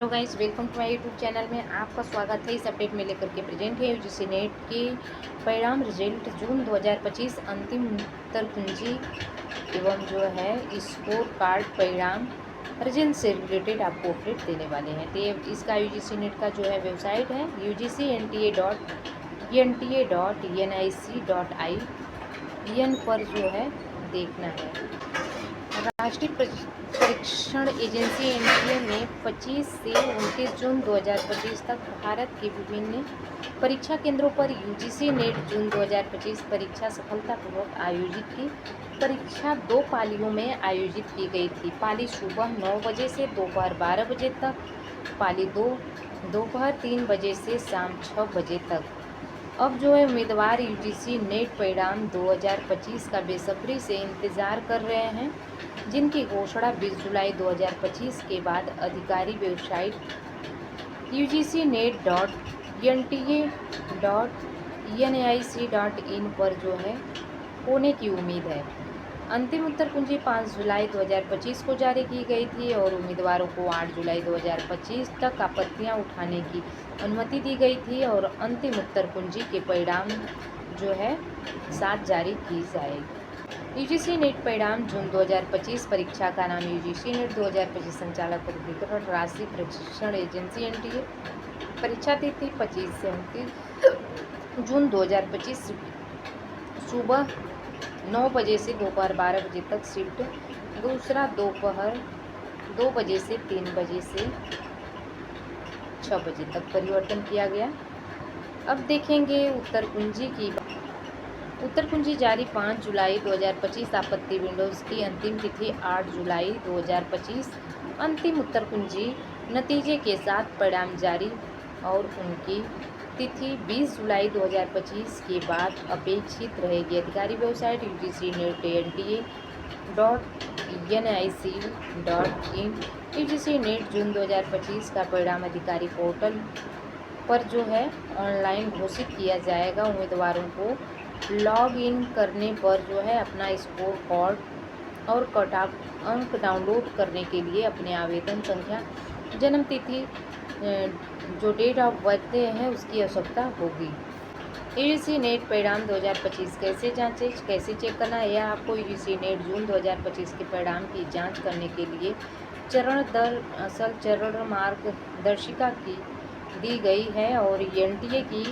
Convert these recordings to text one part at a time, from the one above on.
Hello guys, welcome to my YouTube channel में आपका स्वागत है। इस अपडेट में लेकर के प्रेजेंट है यूजीसी नेट के परिणाम रिजल्ट जून 2025 अंतिम उत्तर कुंजी एवं जो है स्कोर कार्ड परिणाम रिजल्ट से रिलेटेड आपको अपडेट देने वाले हैं। तो इसका यूजीसी नेट का जो है वेबसाइट है UGC.NTA.NIC.IN पर जो है देखना है। राष्ट्रीय परीक्षण एजेंसी एनटीए ने 25 से 29 जून 2025 तक भारत के विभिन्न परीक्षा केंद्रों पर यूजीसी नेट जून 2025 परीक्षा सफलतापूर्वक आयोजित की। परीक्षा 2 पालियों में आयोजित की गई थी। पाली सुबह 9 बजे से दोपहर 12 बजे तक, पाली 2 दोपहर 3 बजे से शाम 6 बजे तक। अब जो है उम्मीदवार यूजीसी नेट परिणाम 2025 का बेसब्री से इंतज़ार कर रहे हैं, जिनकी घोषणा 20 जुलाई 2025 के बाद आधिकारिक वेबसाइट UGC.NTA.NIC.IN पर जो है होने की उम्मीद है। अंतिम उत्तर कुंजी 5 जुलाई 2025 को जारी की गई थी और उम्मीदवारों को 8 जुलाई 2025 तक आपत्तियां उठाने की अनुमति दी गई थी और अंतिम उत्तर कुंजी के परिणाम जो है 7 जारी की जाएगी। यूजीसी नेट परिणाम जून 2025 परीक्षा का नाम यूजीसी नेट 2025 संचालक प्राधिकरण राष्ट्रीय परीक्षण एजेंसी एनटीए। परीक्षा तिथि 25 से 29 जून 2025 सुबह 9 बजे से दोपहर 12 बजे तक शिफ्ट दूसरा, दोपहर 2 बजे से 3 बजे से 6 बजे तक परिवर्तन किया गया। अब देखेंगे उत्तर कुंजी जारी 5 जुलाई 2025। आपत्ति विंडोज़ की अंतिम तिथि 8 जुलाई 2025। अंतिम उत्तर कुंजी नतीजे के साथ परिणाम जारी और उनकी तिथि 20 जुलाई 2025 के बाद अपेक्षित रहेगी। अधिकारी वेबसाइट UGC.NTA.NIC.IN। यूजीसी नेट जून 2025 का परिणाम अधिकारी पोर्टल पर जो है ऑनलाइन घोषित किया जाएगा। उम्मीदवारों को लॉग इन करने पर जो है अपना स्कोर कार्ड और कट ऑफ अंक डाउनलोड करने के लिए अपने आवेदन संख्या, जन्म तिथि, जो डेट ऑफ बर्थ है उसकी आवश्यकता होगी। यूजीसी नेट परिणाम 2025 कैसे जांचें, कैसे चेक करना है, यह आपको यूजीसी नेट जून 2025 के परिणाम की जांच करने के लिए चरण मार्गदर्शिका की दी गई है और एनटीए की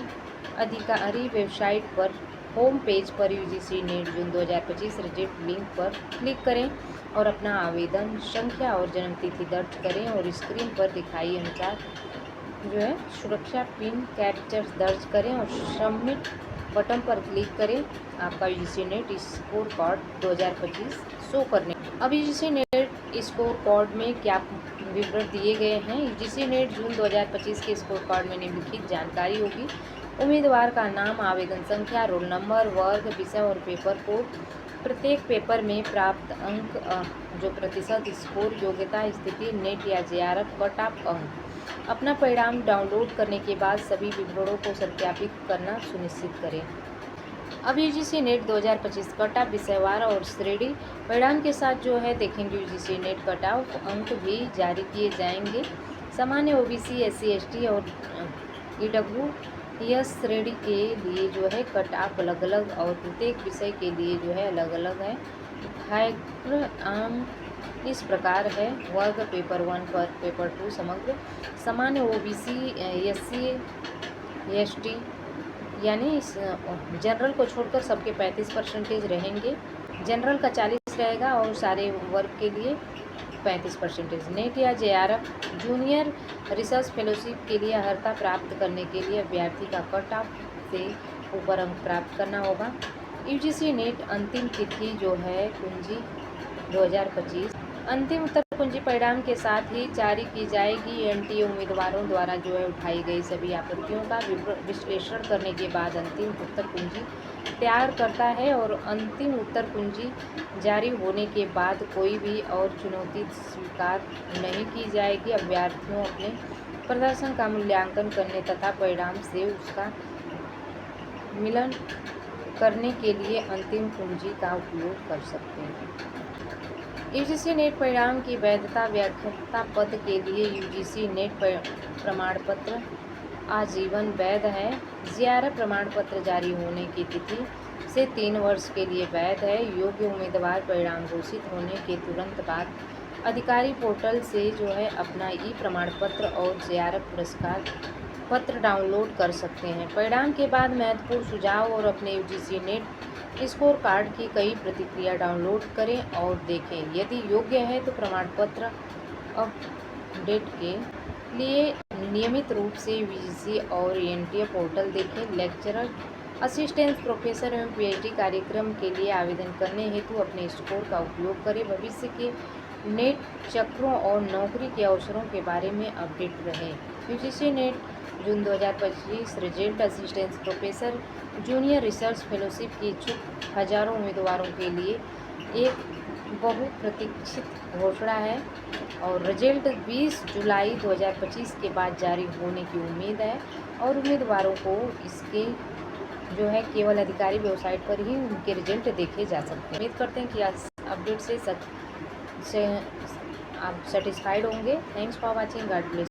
अधिकारी वेबसाइट पर होम पेज पर यूजीसी नेट जून 2025 रिजल्ट लिंक पर क्लिक करें और अपना आवेदन संख्या और जन्म तिथि दर्ज करें और स्क्रीन पर दिखाई अनुसार जो है सुरक्षा पिन कैप्चर दर्ज करें और सबमिट बटन पर क्लिक करें। आपका UGC net score card 2025 show करने। अब यूजीसी नेट स्कोर कार्ड में क्या विवरण दिए गए हैं। यूजीसी नेट जून 2025 के स्कोर कार्ड में निम्नलिखित जानकारी होगी। उम्मीदवार का नाम, आवेदन संख्या, रोल नंबर, वर्ग, विषय और पेपर कोड। प्रत्येक पेपर में प्राप्त अंक, जो प्रतिशत स्कोर, योग्यता स्थिति, नेट या जेआरएफ कट ऑफ अंक। अपना परिणाम डाउनलोड करने के बाद सभी विवरणों को सत्यापित करना सुनिश्चित करें। अब यूजीसी नेट 2025 कट ऑफ विषयवार और श्रेणी परिणाम के साथ जो है देखेंगे। यूजीसी नेट कट ऑफ अंक भी जारी किए जाएंगे। सामान्य ओबीसी, एससी, एसटी और ईडब्ल्यूएस श्रेणी के लिए जो है कट ऑफ अलग अलग और प्रत्येक विषय के लिए जो है अलग अलग है। इस प्रकार है। वर्ग पेपर 1 पर पेपर 2 समग्र। सामान्य ओबीसी, एससी, एसटी यानी जनरल को छोड़कर सबके 35% रहेंगे। जनरल का 40 रहेगा और सारे वर्ग के लिए 35%। नेट या जेआरएफ जूनियर रिसर्च फेलोशिप के लिए अर्हता प्राप्त करने के लिए अभ्यर्थी का कट ऑफ से ऊपर अंक प्राप्त करना होगा। यूजीसी नेट अंतिम तिथि जो है कुंजी 2025 अंतिम उत्तर कुंजी परिणाम के साथ ही जारी की जाएगी। एनटीए उम्मीदवारों द्वारा जो है उठाई गई सभी आपत्तियों का विश्लेषण करने के बाद अंतिम उत्तर कुंजी तैयार करता है और अंतिम उत्तर कुंजी जारी होने के बाद कोई भी और चुनौती स्वीकार नहीं की जाएगी। अभ्यर्थियों अपने प्रदर्शन का मूल्यांकन करने तथा परिणाम से उसका मिलान करने के लिए अंतिम कुंजी का उपयोग कर सकते हैं। यूजीसी नेट परिणाम की वैधता व्याख्याता पद के लिए यूजीसी नेट प्रमाण पत्र आजीवन वैध है। ज़ियारत प्रमाण पत्र जारी होने की तिथि से 3 वर्ष के लिए वैध है। योग्य उम्मीदवार परिणाम घोषित होने के तुरंत बाद अधिकारी पोर्टल से अपना ई प्रमाण पत्र और ज़ियारत पुरस्कार पत्र डाउनलोड कर सकते हैं। परिणाम के बाद महत्वपूर्ण सुझाव और अपने यूजीसी नेट स्कोर कार्ड की कई प्रतिक्रिया डाउनलोड करें और देखें। यदि योग्य है तो प्रमाण पत्र अपडेट के लिए नियमित रूप से यूजीसी और एनटीए पोर्टल देखें। लेक्चरर, असिस्टेंट प्रोफेसर एवं पीएचडी कार्यक्रम के लिए आवेदन करने हेतु अपने स्कोर का उपयोग करें। भविष्य के नेट चक्रों और नौकरी के अवसरों के बारे में अपडेट रहें। यूजीसी नेट जून 2025 result assistant professor junior research fellowship की इच्छुक हजारों उम्मीदवारों के लिए एक बहुप्रतीक्षित घोषणा है और रिजल्ट 20 जुलाई 2025 के बाद जारी होने की उम्मीद है और उम्मीदवारों को इसके केवल अधिकारी वेबसाइट पर ही उनके रिजल्ट देखे जा सकते हैं। उम्मीद करते हैं कि आज अपडेट से आप सेटिस्फाइड होंगे। Thanks for watching. God bless.